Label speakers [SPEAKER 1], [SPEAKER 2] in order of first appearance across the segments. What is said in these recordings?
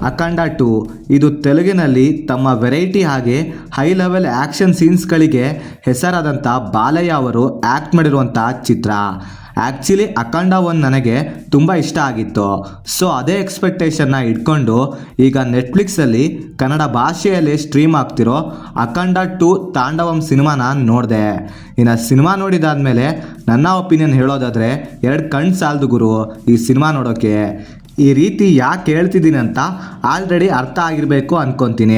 [SPEAKER 1] ಅಖಂಡ 2 ಇದು ತೆಲುಗಿನಲ್ಲಿ ತಮ್ಮ ವೆರೈಟಿ ಹಾಗೆ ಹೈ ಲೆವೆಲ್ ಆ್ಯಕ್ಷನ್ ಸೀನ್ಸ್ಗಳಿಗೆ ಹೆಸರಾದಂಥ ಬಾಲಯ್ಯ ಅವರು ಆ್ಯಕ್ಟ್ ಮಾಡಿರುವಂಥ ಚಿತ್ರ. ಆ್ಯಕ್ಚುಲಿ ಅಖಂಡ 1 ನನಗೆ ತುಂಬ ಇಷ್ಟ ಆಗಿತ್ತು. ಸೊ ಅದೇ ಎಕ್ಸ್ಪೆಕ್ಟೇಷನ್ನ ಇಟ್ಕೊಂಡು ಈಗ ನೆಟ್ಫ್ಲಿಕ್ಸಲ್ಲಿ ಕನ್ನಡ ಭಾಷೆಯಲ್ಲಿ ಸ್ಟ್ರೀಮ್ ಆಗ್ತಿರೋ ಅಖಂಡ 2 ತಾಂಡವಂ ಸಿನಿಮಾನ ನೋಡಿದೆ. ಇನ್ನು ಸಿನಿಮಾ ನೋಡಿದಾದ್ಮೇಲೆ ನನ್ನ ಒಪಿನಿಯನ್ ಹೇಳೋದಾದರೆ 2 ಕಣ್ಣು ಸಾಲದು ಗುರು ಈ ಸಿನಿಮಾ ನೋಡೋಕ್ಕೆ. ಈ ರೀತಿ ಯಾಕೆ ಹೇಳ್ತಿದ್ದೀನಿ ಅಂತ ಆಲ್ರೆಡಿ ಅರ್ಥ ಆಗಿರಬೇಕು ಅಂದ್ಕೊತೀನಿ.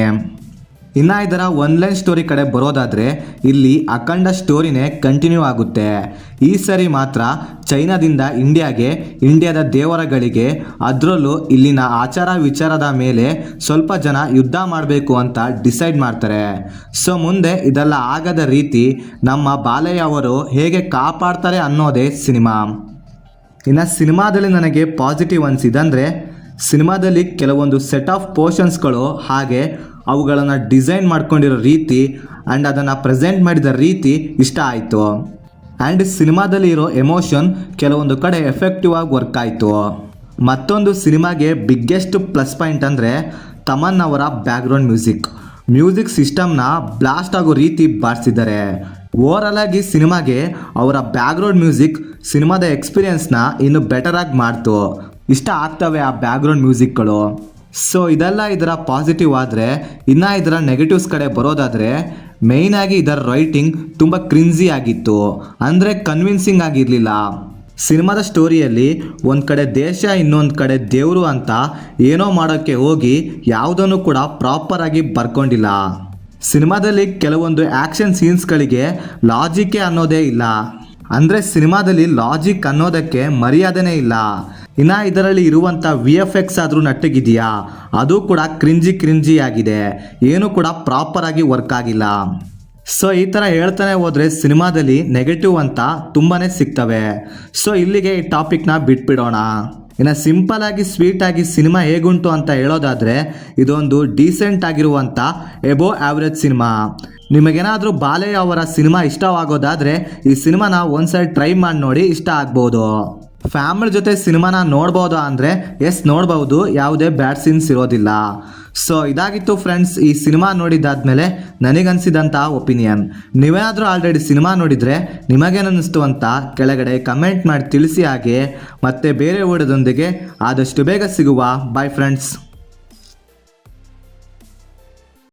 [SPEAKER 1] ಇನ್ನು ಇದರ ಒನ್ಲೈನ್ ಸ್ಟೋರಿ ಕಡೆ ಬರೋದಾದರೆ ಇಲ್ಲಿ ಅಖಂಡ ಸ್ಟೋರಿನೇ ಕಂಟಿನ್ಯೂ ಆಗುತ್ತೆ. ಈ ಸರಿ ಮಾತ್ರ ಚೈನಾದಿಂದ ಇಂಡಿಯಾಗೆ, ಇಂಡಿಯಾದ ದೇವರಗಳಿಗೆ, ಅದರಲ್ಲೂ ಇಲ್ಲಿನ ಆಚಾರ ವಿಚಾರದ ಮೇಲೆ ಸ್ವಲ್ಪ ಜನ ಯುದ್ಧ ಮಾಡಬೇಕು ಅಂತ ಡಿಸೈಡ್ ಮಾಡ್ತಾರೆ. ಸೊ ಮುಂದೆ ಇದೆಲ್ಲ ಆಗದ ರೀತಿ ನಮ್ಮ ಬಾಲಯ್ಯ ಅವರು ಹೇಗೆ ಕಾಪಾಡ್ತಾರೆ ಅನ್ನೋದೇ ಸಿನಿಮಾ. ಇನ್ನು ಸಿನಿಮಾದಲ್ಲಿ ನನಗೆ ಪಾಸಿಟಿವ್ ಅನಿಸಿದಂದರೆ ಸಿನಿಮಾದಲ್ಲಿ ಕೆಲವೊಂದು ಸೆಟ್ ಆಫ್ ಪೋರ್ಷನ್ಸ್ಗಳು ಹಾಗೆ ಅವುಗಳನ್ನು ಡಿಸೈನ್ ಮಾಡ್ಕೊಂಡಿರೋ ರೀತಿ ಆ್ಯಂಡ್ ಅದನ್ನು ಪ್ರೆಸೆಂಟ್ ಮಾಡಿದ ರೀತಿ ಇಷ್ಟ ಆಯಿತು. ಆ್ಯಂಡ್ ಸಿನಿಮಾದಲ್ಲಿ ಇರೋ ಎಮೋಷನ್ ಕೆಲವೊಂದು ಕಡೆ ಎಫೆಕ್ಟಿವ್ ಆಗಿ ವರ್ಕ್ ಆಯಿತು. ಮತ್ತೊಂದು ಸಿನಿಮಾಗೆ ಬಿಗ್ಗೆಸ್ಟ್ ಪ್ಲಸ್ ಪಾಯಿಂಟ್ ಅಂದರೆ ತಮನ್ ಅವರ ಬ್ಯಾಕ್ಗ್ರೌಂಡ್ ಮ್ಯೂಸಿಕ್ ಸಿಸ್ಟಮ್ನ ಬ್ಲಾಸ್ಟ್ ಆಗೋ ರೀತಿ ಬಾರಿಸಿದ್ದಾರೆ. ಓವರಾಲ್ ಆಗಿ ಸಿನಿಮಾಗೆ ಅವರ ಬ್ಯಾಕ್ಗ್ರೌಂಡ್ ಮ್ಯೂಸಿಕ್ ಸಿನಿಮಾದ ಎಕ್ಸ್ಪೀರಿಯನ್ಸ್ನ ಇನ್ನೂ ಬೆಟರಾಗಿ ಮಾಡ್ತು. ಇಷ್ಟ ಆಗ್ತವೆ ಆ ಬ್ಯಾಕ್ಗ್ರೌಂಡ್ ಮ್ಯೂಸಿಕ್ಗಳು. ಸೊ ಇದೆಲ್ಲ ಇದರ ಪಾಸಿಟಿವ್ ಆದರೆ ಇನ್ನು ಇದರ ನೆಗೆಟಿವ್ಸ್ ಕಡೆ ಬರೋದಾದರೆ ಮೇಯ್ನಾಗಿ ಇದರ ರೈಟಿಂಗ್ ತುಂಬ ಕ್ರಿಂಜಿ ಆಗಿತ್ತು, ಅಂದರೆ ಕನ್ವಿನ್ಸಿಂಗ್ ಆಗಿರಲಿಲ್ಲ. ಸಿನಿಮಾದ ಸ್ಟೋರಿಯಲ್ಲಿ ಒಂದು ಕಡೆ ದೇಶ ಇನ್ನೊಂದು ಕಡೆ ದೇವರು ಅಂತ ಏನೋ ಮಾಡೋಕ್ಕೆ ಹೋಗಿ ಯಾವುದನ್ನು ಕೂಡ ಪ್ರಾಪರಾಗಿ ಬರ್ಕೊಂಡಿಲ್ಲ. ಸಿನಿಮಾದಲ್ಲಿ ಕೆಲವೊಂದು ಆ್ಯಕ್ಷನ್ ಸೀನ್ಸ್ಗಳಿಗೆ ಲಾಜಿಕ್ಕೇ ಅನ್ನೋದೇ ಇಲ್ಲ, ಅಂದರೆ ಸಿನಿಮಾದಲ್ಲಿ ಲಾಜಿಕ್ ಅನ್ನೋದಕ್ಕೆ ಮರ್ಯಾದೆನೇ ಇಲ್ಲ. ಇನ್ನು ಇದರಲ್ಲಿ ಇರುವಂಥ VFX ಆದರೂ ನಟ್ಟಿಗಿದೆಯಾ, ಅದು ಕೂಡ ಕ್ರಿಂಜಿ ಆಗಿದೆ, ಏನೂ ಕೂಡ ಪ್ರಾಪರಾಗಿ ವರ್ಕ್ ಆಗಿಲ್ಲ. ಸೊ ಈ ಥರ ಹೇಳ್ತಾನೆ ಹೋದರೆ ಸಿನಿಮಾದಲ್ಲಿ ನೆಗೆಟಿವ್ ಅಂತ ತುಂಬಾ ಸಿಗ್ತವೆ. ಸೊ ಇಲ್ಲಿಗೆ ಈ ಟಾಪಿಕ್ನ ಬಿಟ್ಬಿಡೋಣ. ಇನ್ನು ಸಿಂಪಲಾಗಿ ಸ್ವೀಟಾಗಿ ಸಿನಿಮಾ ಹೇಗುಂಟು ಅಂತ ಹೇಳೋದಾದರೆ ಇದೊಂದು ಡೀಸೆಂಟ್ ಆಗಿರುವಂಥ ಎಬೋ ಆ್ಯಾವ್ರೇಜ್ ಸಿನಿಮಾ. ನಿಮಗೇನಾದರೂ ಬಾಲಯ್ಯ ಅವರ ಸಿನಿಮಾ ಇಷ್ಟವಾಗೋದಾದರೆ ಈ ಸಿನಿಮಾನ ಒಂದ್ಸರಿ ಟ್ರೈ ಮಾಡಿ ನೋಡಿ, ಇಷ್ಟ ಆಗ್ಬೋದು. ಫ್ಯಾಮಿಲಿ ಜೊತೆ ಸಿನಿಮಾನ ನೋಡ್ಬೋದಾ ಅಂದರೆ ಎಸ್ ನೋಡ್ಬೋದು, ಯಾವುದೇ ಬ್ಯಾಡ್ ಸೀನ್ಸ್ ಇರೋದಿಲ್ಲ. ಸೊ ಇದಾಗಿತ್ತು ಫ್ರೆಂಡ್ಸ್ ಈ ಸಿನಿಮಾ ನೋಡಿದ್ದಾದ್ಮೇಲೆ ನನಗನ್ಸಿದಂಥ ಒಪಿನಿಯನ್. ನೀವೇನಾದರೂ ಆಲ್ರೆಡಿ ಸಿನಿಮಾ ನೋಡಿದರೆ ನಿಮಗೇನಿಸ್ತು ಅಂತ ಕೆಳಗಡೆ ಕಮೆಂಟ್ ಮಾಡಿ ತಿಳಿಸಿ. ಹಾಗೆ ಮತ್ತೆ ಬೇರೆ ವಿಡಿಯೋದೊಂದಿಗೆ ಆದಷ್ಟು ಬೇಗ ಸಿಗುವ. Bye friends.